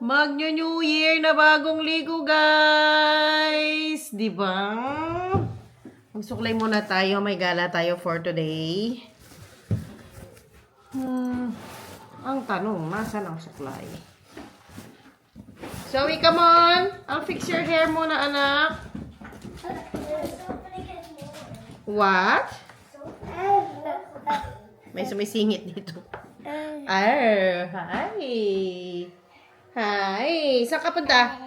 Mag-New Year na bagong ligo, guys! Di ba? Magsuklay muna tayo. May gala tayo for today. Ang tanong, nasaan ang suklay? Zoe, come on! I'll fix your hair muna, anak. What? May sumisingit dito. Hi! Hi! Saan ka punta?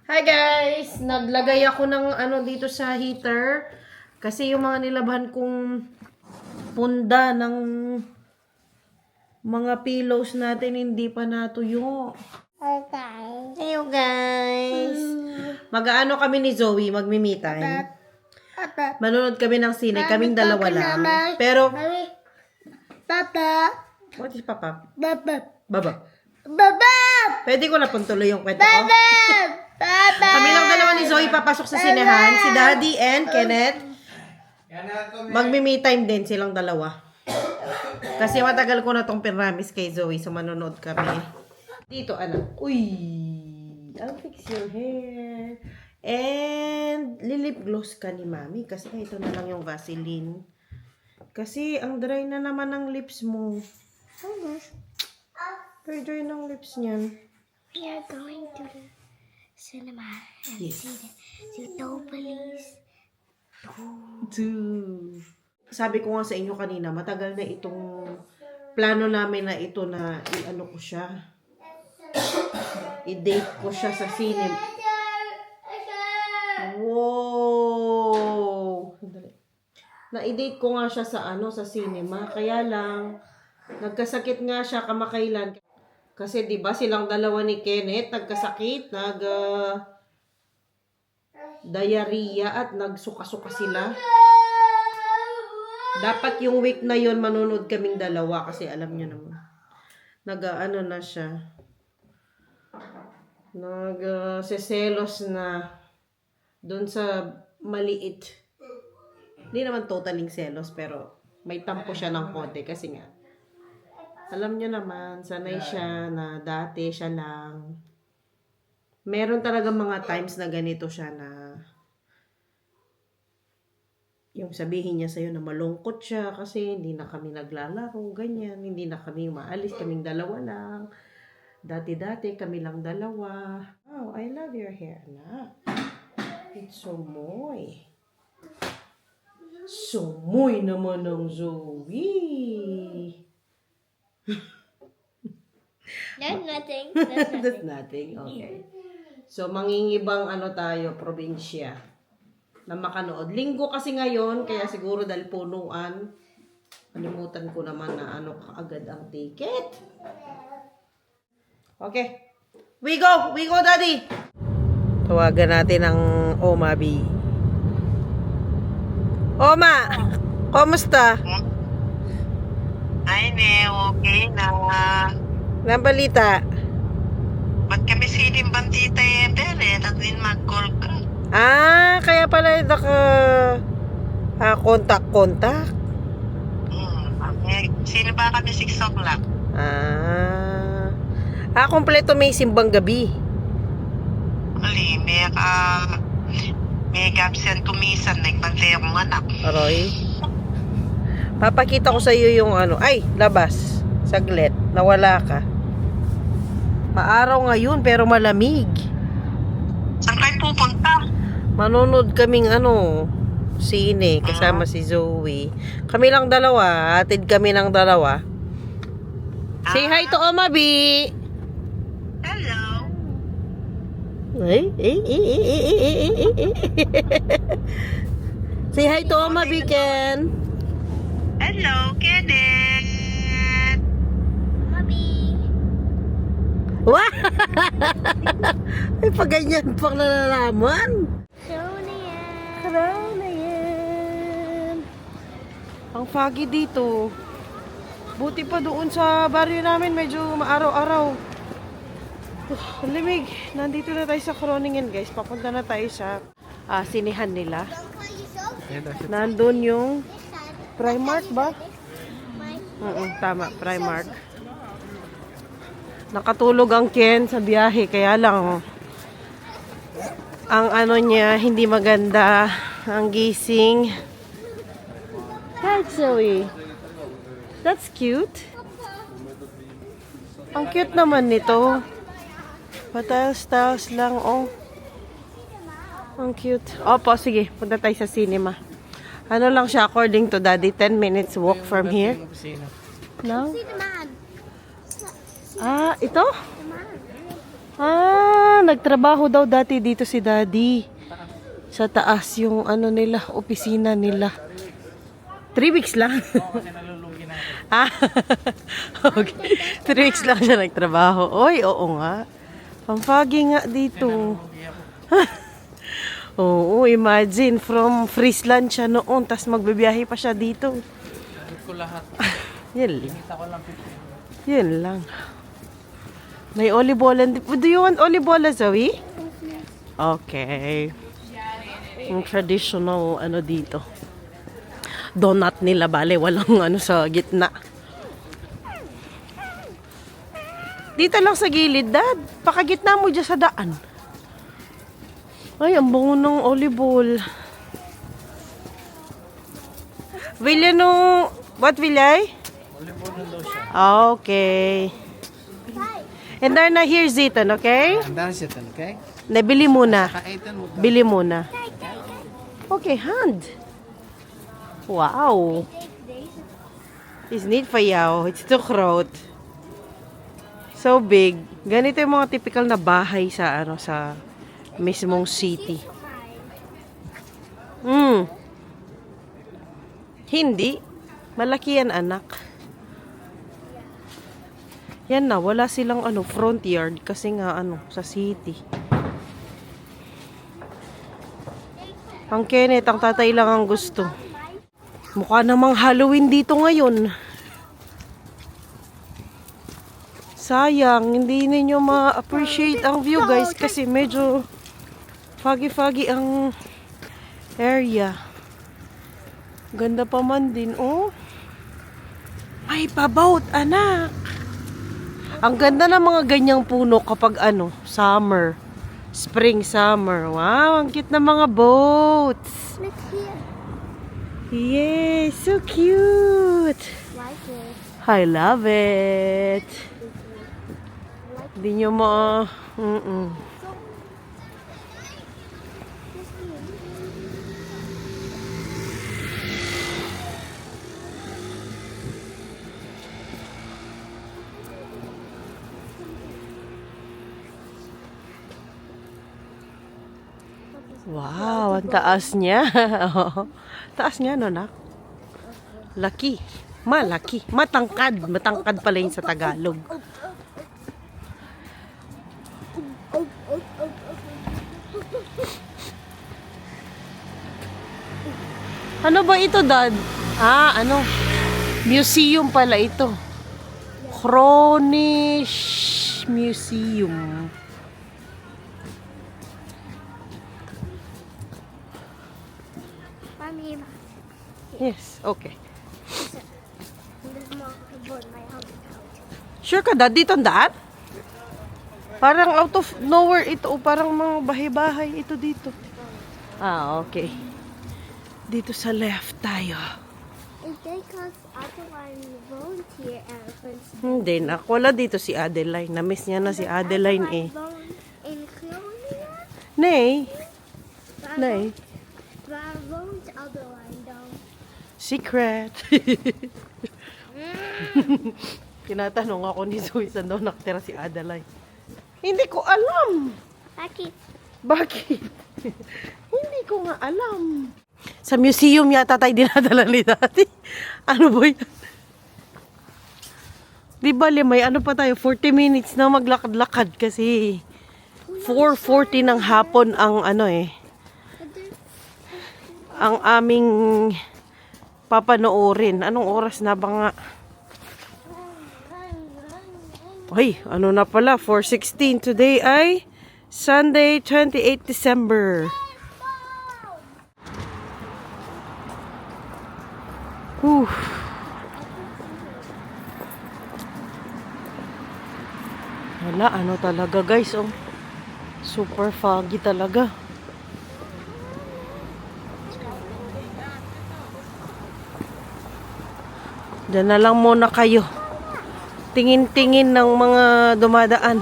Hi guys! Naglagay ako ng ano dito sa heater. Kasi yung mga nilabahan kong punda ng mga pillows natin hindi pa natuyo. Hello guys! Mag-aano kami ni Zoe, magmi-me time. Manonood kami ng sine, kaming dalawa lang. Pero, what is Papa? Baba. Pwede ko na pong tuloy yung kwento ko. Kami lang dalawa ni Zoe papasok sa sinehan. Si Daddy and Kenneth. Magmi-me time din silang dalawa. Kasi matagal ko na tong pinamis kay Zoe. So manonood kami. Dito anak. Uy! I'll fix your hair. And lilip gloss ka ni Mami. Kasi ito na lang yung Vaseline. Kasi ang dry na naman ng lips mo. Very dry ng lips niyan. We are going to the cinema and Yes. see Zootopolis. Sabi ko nga sa inyo kanina, matagal na itong plano namin na ito na i-ano ko siya. I-date ko siya sa cinema. Wow! Na-i-date ko nga siya sa ano, sa cinema. Kaya lang, nagkasakit nga siya kamakailan. Kasi 'di ba silang dalawa ni Kenneth nagkasakit, diarrhea at nagsuka-suka sila. Dapat yung week na yon manonood kaming dalawa kasi alam niyo naman. Nag-ano na siya. Seselos na doon sa maliit. Hindi naman totaling selos pero may tampo siya ng konti kasi nga alam niyo naman, sanay siya na dati siya lang. Meron talaga mga times na ganito siya na yung sabihin niya sa'yo na malungkot siya kasi hindi na kami naglalaro, ganyan. Hindi na kami maalis, kaming dalawa lang. Dati-dati kami lang dalawa. Oh, I love your hair, anak. It's so moy. So moy naman ng Zoe. There's nothing. There's nothing. That's nothing. Okay. So, mangingibang ano tayo, probinsya na makanood. Linggo kasi ngayon, kaya siguro dahil punuan, kalimutan ko naman na ano kaagad ang ticket. Okay. We go! We go, Daddy! Tawagan natin ang Oma B. Oma! Kumusta? Ay, ne, okay na. Nang balita? Ba't kami siling bandita bere? At din mag-call ka. Kaya pala kontak-kontak. Sino ba kami 6 o'clock? Kompleto may simbang gabi. Ali, may absent kumisan. Nagbantay akong anak. Aroy. Papakita ko sa iyo yung ano. Ay, labas. Saglit. Nawala ka. Maaraw ngayon pero malamig. Saan kayo pupunta? Manonood kaming sine kasama si Zoe. Kami lang dalawa. Atid kami ng dalawa. Say hi to Oma B. Hello. Say hi to Oma B, Ken. Hello, Kenneth. Mommy. Wah! Ay, pag ganyan pang nalalaman. Show na yan. Hello na yan. Ang foggy dito. Buti pa doon sa baryo namin, medyo maaraw-araw. Ang limig. Nandito na tayo sa Groningen, guys. Papunta na tayo sa sinihan nila. Nandun yung Primark ba? Tama, Primark. Nakatulog ang Ken sa biyahe, kaya lang ang ano niya hindi maganda ang gising. Hi Zoe. That's cute. Ang cute naman nito. Pataas-taas lang, oh. Ang cute. Opo, sige. Punta tayo sa cinema. Ano lang siya, according to Daddy, 10 minutes walk from here. No? See the man. Ah, ito? Ah, nagtrabaho daw dati dito si Daddy. Sa taas yung ano nila, opisina nila. 3 weeks lang. Ah, okay. 3 weeks lang siya nagtrabaho. Oy, oo nga. Pampagi nga dito. Oo, imagine, from Friesland siya noon, tas magbibiyahe pa siya dito. Yan lang. Yan lang. May olibola. Do you want olibola, Zoe? Okay. Yung traditional, ano dito. Donut nila, bale. Walang ano sa gitna. Dito lang sa gilid, Dad. Pakagitna mo dyan sa daan. Ay, ang bango ng olive. Vilya no... What, Vilya? Olive daw siya. Okay. And then, here's Zitan, okay? Andar siya tan, okay? Nabili muna. Kaitan mo. Bili muna. Okay, hand. Wow. It's neat for you. It's too crowd. So big. Ganito yung mga typical na bahay sa ano sa mismong city. Hindi. Malaki yan, anak. Yan na, wala silang ano front yard kasi nga ano sa city. Ang Kenneth, ang tatay lang ang gusto. Mukha namang Halloween dito ngayon. Sayang, hindi ninyo ma-appreciate ang view, guys, kasi medyo foggy-foggy ang area. Ganda pa man din, oh. Ay, pabout, anak. Ang ganda ng mga ganyang puno kapag ano, summer. Spring, summer. Wow, ang cute na mga boats. Look here. Yes, so cute. Like it. I love it. Hindi nyo ma... Wow, ang taas niya. Taas niya, no, nak? Laki. Malaki. Matangkad. Matangkad pala yun sa Tagalog. Ano ba ito, Dad? Ah, ano? Museum pala ito. Kronisch Museum. Mommy, Yes, okay. this mom bought my house out. Sure ka, Dad? Dito ang daan? Parang out of nowhere ito. O parang mga bahay-bahay ito dito. Ah, okay. Dito sa left tayo. Is that because Adeline volunteer and friends Hindi, wala dito si Adeline. Na-miss niya na si Adeline eh. in Colonia? Nay. Nay. Waar woont Adeline dan? Secret. Tinatanong ako ni Zoe saan daw nakatira si Adeline. Hindi ko alam. Bakit? Bakit? Hindi ko nga alam. Sa museum yata tayo dinadala ni Daddy. Ano ba yan? Di ba, may ano pa tayo? 40 minutes na maglakad-lakad kasi 4:40 ng hapon ang ano eh. Ang aming papanoorin. Anong oras na ba nga? Ay, ano na pala? 4:16. Today ay Sunday, 28 December. Wala, ano talaga guys, oh. Super foggy talaga. Diyan na lang muna kayo. Tingin-tingin ng mga dumadaan.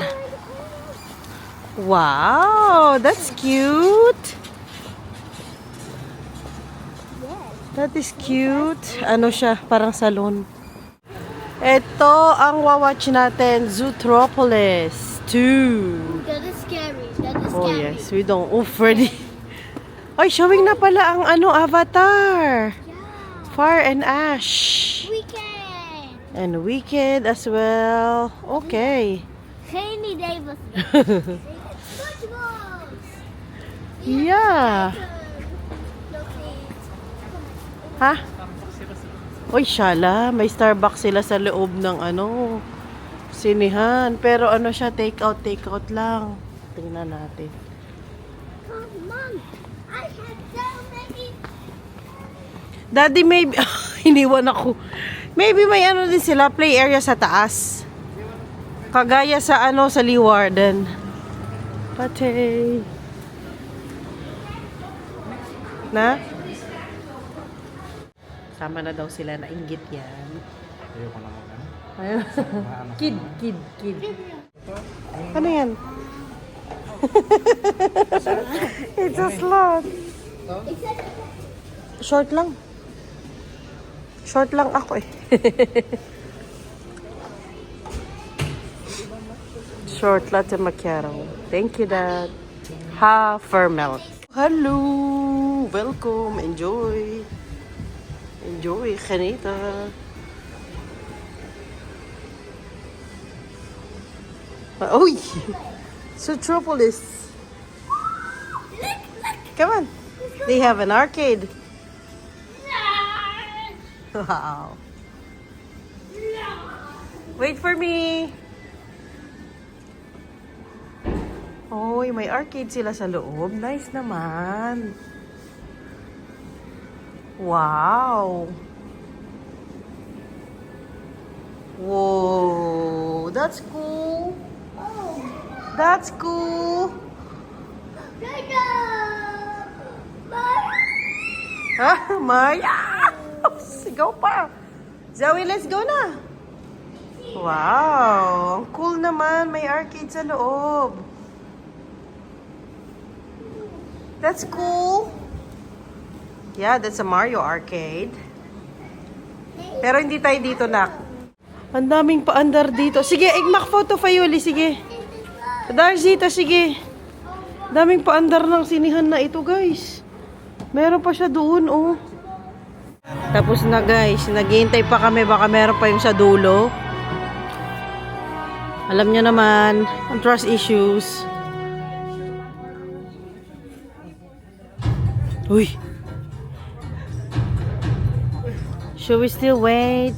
Wow, that's cute. That is cute. Ano siya? Parang salon. Ito ang wawatch natin. Zootropolis 2. That is scary. That is Oh scary. yes, we don't. Oh, Freddy. Ay, showing na pala ang ano, Avatar. Yeah. Fire and Ash. Weekend. And Wicked as well. Okay. Rainy Davis. SpongeBob. Yeah. Ha? Uy, shala. May Starbucks sila sa loob ng ano, sinihan. Pero ano siya, take out lang. Tingnan natin. Oh, Mom, I had so many. Daddy, maybe, iniwan ako. Maybe may ano din sila, play area sa taas. Kagaya sa ano, sa Lee Warden. Patay. Na? Sama na daw sila na inggit yan. Ayoko na mag Ayun. Kid. Ano yan? It's a slot. Short lang. Short lang ako eh. Short latte macchiato. Thank you, Dad. Half milk. Hello! Welcome. Enjoy. Enjoy, Janita. Uy! Zootropolis. Come on. They have an arcade. Wow. Wait for me. Oy, may arcade sila sa loob. Nice naman. Wow. Whoa, that's cool. That's cool. Ah, Maya! Sigaw pa. Zoe, let's go na. Wow, ang cool naman. May arcade sa loob. That's cool. Yeah, that's a Mario arcade. Pero hindi tayo dito, nak. Ang daming paandar dito. Sige, igmak photo Fayuli, sige. Darzita, sige. Daming paandar ng sinihan na ito, guys. Meron pa siya doon, oh. Tapos na, guys. Naghihintay pa kami. Baka meron pa yung sa dulo. Alam niyo naman, ang trust issues. Uy. Should we still wait?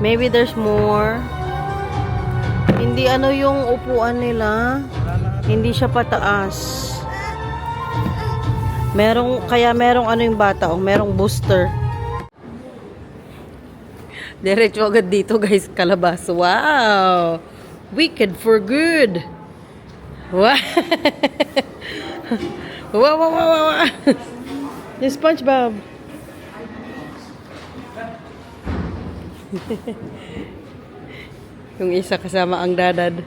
Maybe there's more. Hindi ano yung upuan nila. Hindi siya pataas. Merong ano yung bata, oh, merong booster. Diretso agad dito, guys, kalabas. Wow! Wicked for good. Wow! Wow. Yung SpongeBob. Yung isa kasama ang dadad.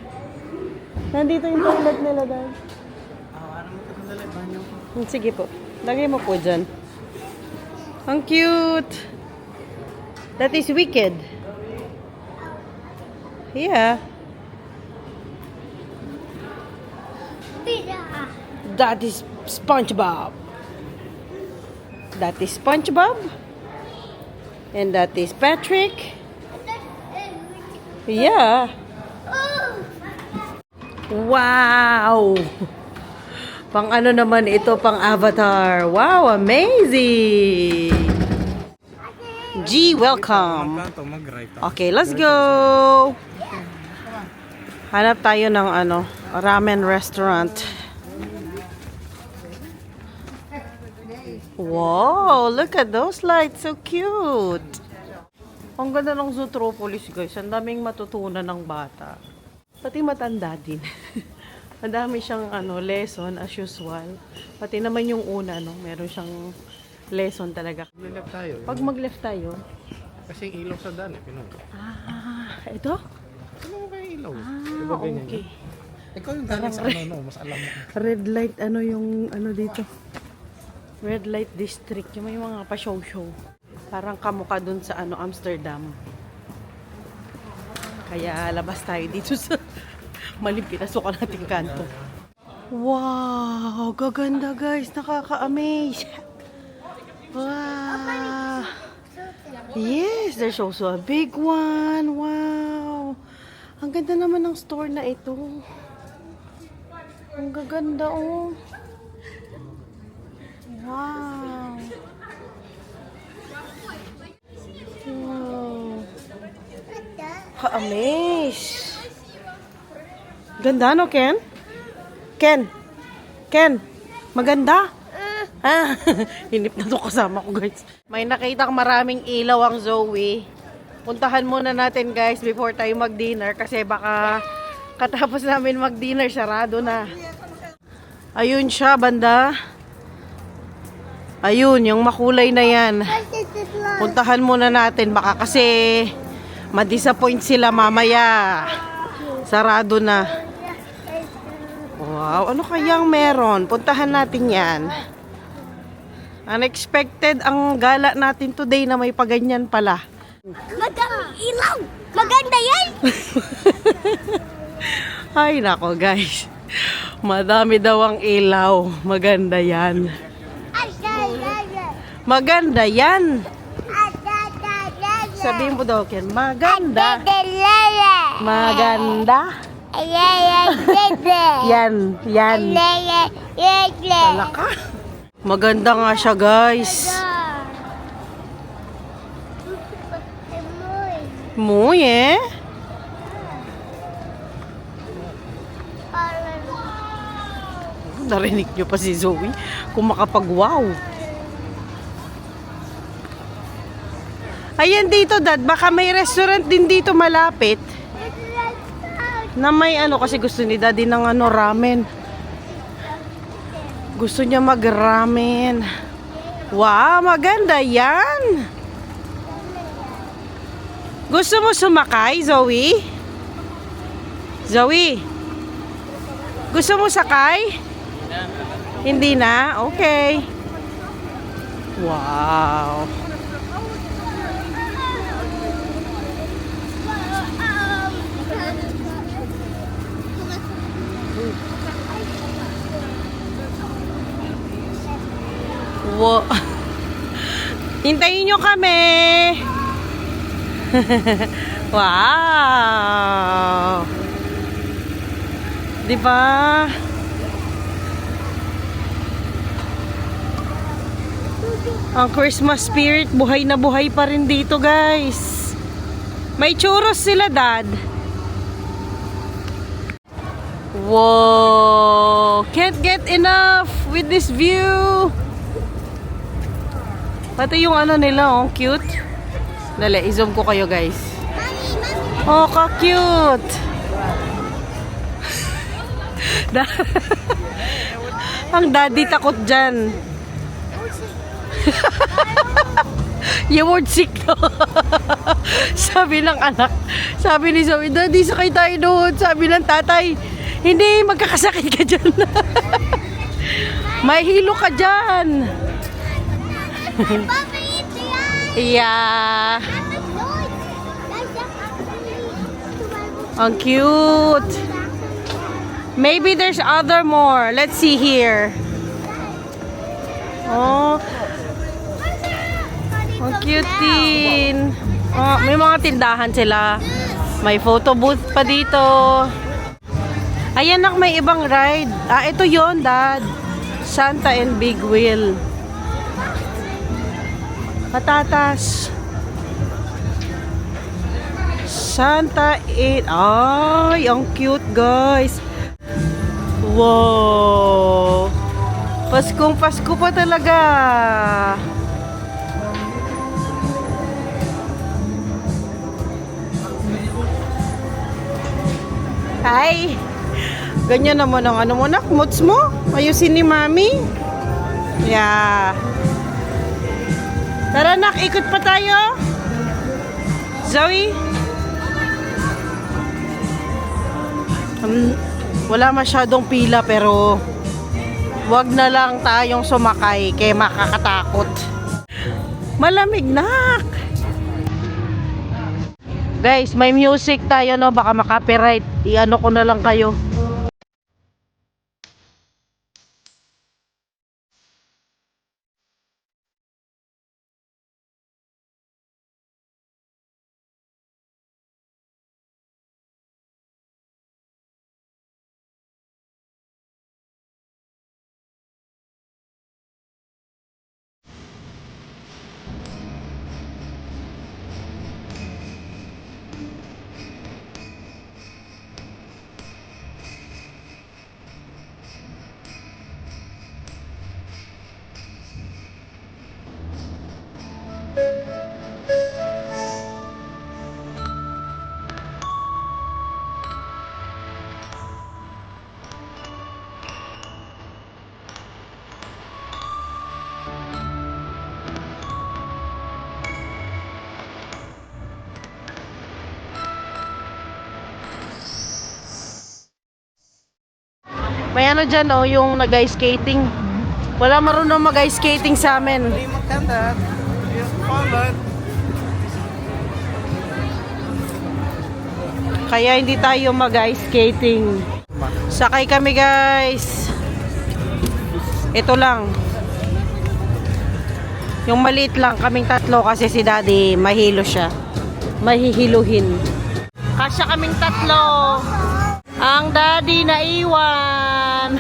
Nandito yung toilet nila, dad. ano mo ito dala? Banyo ko. Sige po. Lagay mo po dyan. Ang cute! That is Wicked. Yeah. That is SpongeBob. That is SpongeBob. And that is Patrick. Yeah. Wow! Pang ano naman ito, pang Avatar. Wow, amazing! G, welcome. Mag-right. Okay, let's go. Hanap tayo ng ano, ramen restaurant. Wow, look at those lights. So cute. Ang ganda ng Zootropolis, guys. Ang daming matutunan ng bata. Pati matanda din. Ang dami siyang lesson as usual. Pati naman yung una, meron siyang lesson talaga. Lilap tayo. Pag mag-left tayo, Kasi yung ilaw sa daan pinuno. ito? Ano mo kayo ilaw? Okay. Ikaw yung galing sa mas alam mo. Red light, yung dito? Red light district, yung may mga pa-show-show. Parang kamukha dun sa Amsterdam. Kaya labas tayo dito sa maling pinasukan nating kanto. Wow! Gaganda guys! Nakaka-amaze! Wow! Yes! There's also a big one! Wow! Ang ganda naman ng store na ito. Ang gaganda oh! Wow! Wow! Ka-amaze! Ganda no, Ken? Ken? Ken? Maganda? Hinip na to kasama ko, guys. May nakita maraming ilaw ang Zoe. Puntahan muna natin, guys, before tayo mag-dinner. Kasi baka katapos namin mag-dinner, sarado na. Ayun siya, banda. Ayun, yung makulay na yan. Puntahan muna natin. Baka kasi ma-disappoint sila mamaya. Sarado na. Wow, ano kayang meron? Puntahan natin yan. Unexpected ang gala natin today na may paganyan pala. Magandang ilaw! Maganda yan! Ay, nako guys. Madami daw ang ilaw. Maganda yan. Maganda yan. Sabihin mo daw, Ken, maganda. Maganda. Yan, yan. Talaka. Maganda nga siya, guys. Muy, eh. Narinig niyo pa si Zoe kung makapag-wow. Ayan dito, Dad. Baka may restaurant din dito malapit. Na may kasi gusto ni Daddy ng ramen. Gusto niya mag-ramen. Wow, maganda yan. Gusto mo sumakay, Zoe? Zoe? Gusto mo sakay? Hindi na? Okay. Wow. Wow. Hintayin nyo kami. Wow. Diba? Ang Christmas spirit, buhay na buhay pa rin dito, guys. May churros sila, Dad. Wow. Can't get enough with this view. Pati yung nila, cute. Dali, i-zoom ko kayo, guys. Oh, ka-cute. Ang daddy takot dyan. Yung word sick no? Sabi ng anak, sabi ni Zoe, Daddy, sakay tayo doon. Sabi ng tatay, hindi, magkakasakit ka dyan. May hilo ka dyan. Yeah. Ang cute. Maybe there's other more. Let's see here. Oh. Ang cute din. Oh, may mga tindahan sila. May photo booth pa dito. Ayan, may ibang ride. Ito yon, Dad. Santa and Big Wheel. Patatas. Santa and... Ay, ang cute, guys. Wow. Paskong Pasko pa talaga. Hi! Ganyan naman ang ano mo na, moods mo. Ayusin ni Mami. Yeah. Tara nak, ikot pa tayo. Zoe? Wala masyadong pila pero wag na lang tayong sumakay kaya makakatakot. Malamig nak. Guys, may music tayo no, baka makapiright. I-ano ko na lang kayo. May ano dyan oh, yung nag-ice skating. Wala marunong mag-ice skating sa amin. Kaya hindi tayo mag-ice skating. Sakay kami guys. Ito lang. Yung maliit lang, kaming tatlo kasi si Daddy mahilo siya. Mahihiluhin. Kasya kaming tatlo. Ang Daddy naiwan.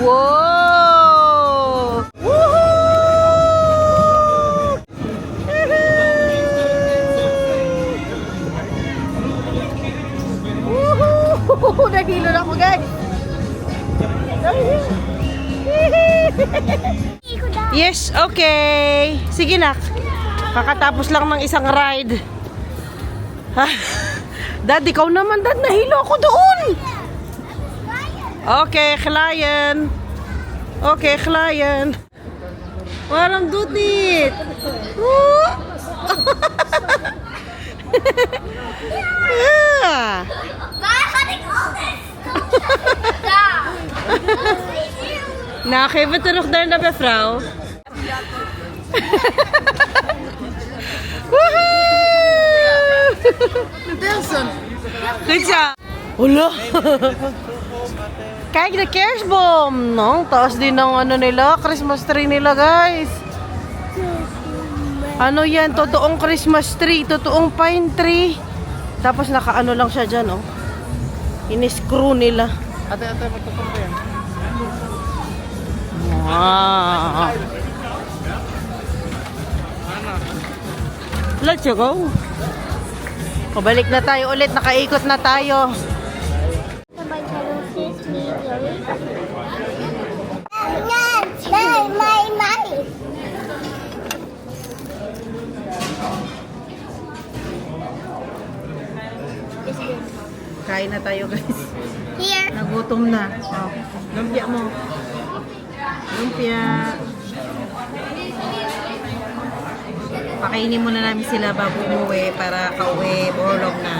Wow! Woohoo! Woohoo! Nahilo na ako guys. Yes, okay. Sige nak. Kakatapos lang ng isang ride. Dad, ikaw naman, Dad. Nahilo ako doon. Okay, client. Okay, client. Walang dutit. Yeah. Nou, geef het terug daar naar mevrouw. Goed zo. Hola. Kijk de kerstboom. No, taas din ng ano nila, Christmas tree nila, guys. Ano yan? Totoong Christmas tree, totoong pine tree. Tapos nakaano lang siya dyan, oh. Ini-screw nila. Ate, magtutumpa yan. Wow. Let's go. Pabalik na tayo ulit. Nakaikot na tayo. Kain na tayo guys. Here. Nagutom na. Oh, lumpia mo. Lumpia. Pakainin muna namin sila bago umuwi para kauwi, borlog na.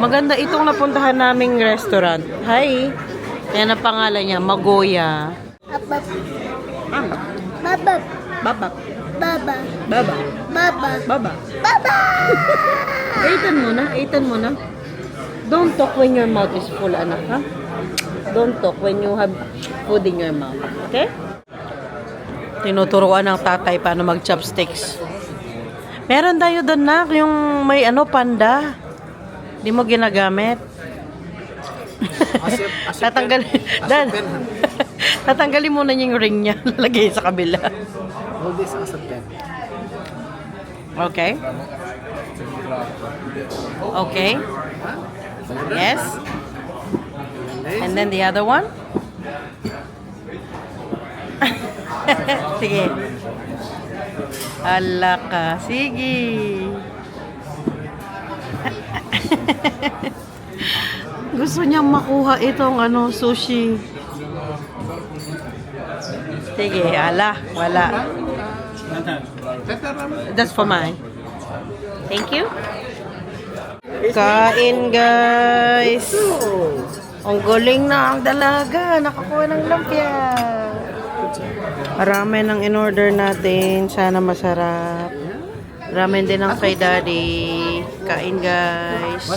Maganda itong napuntahan naming restaurant. Hi! Yan ang pangalan niya, Magoya. Baba. Ano? Baba. Baba. Baba. Baba. Baba. Baba. Baba. Eaten mo na, eaten mo na. Don't talk when your mouth is full, anak, ha? Don't talk when you have food in your mouth. Okay? Tinuturuan ng tatay paano mag-chopsticks. Meron tayo doon na, yung may ano, panda. Di mo ginagamit. Tatanggalin. Dan. Tatanggalin mo na yung ring niya. Lalagay sa kabila. All this as a pen. Okay. Okay. Yes. And then the other one. Sige. Ala ka. Sige. Gusto niyang makuha itong sushi. Sige, ala. Wala. That's for mine. Thank you. Kain, guys. Ang galing na ang dalaga. Nakakuha ng lumpia. Marami ng in-order natin. Sana masarap. Ramen din ang kay Daddy. Kain, guys.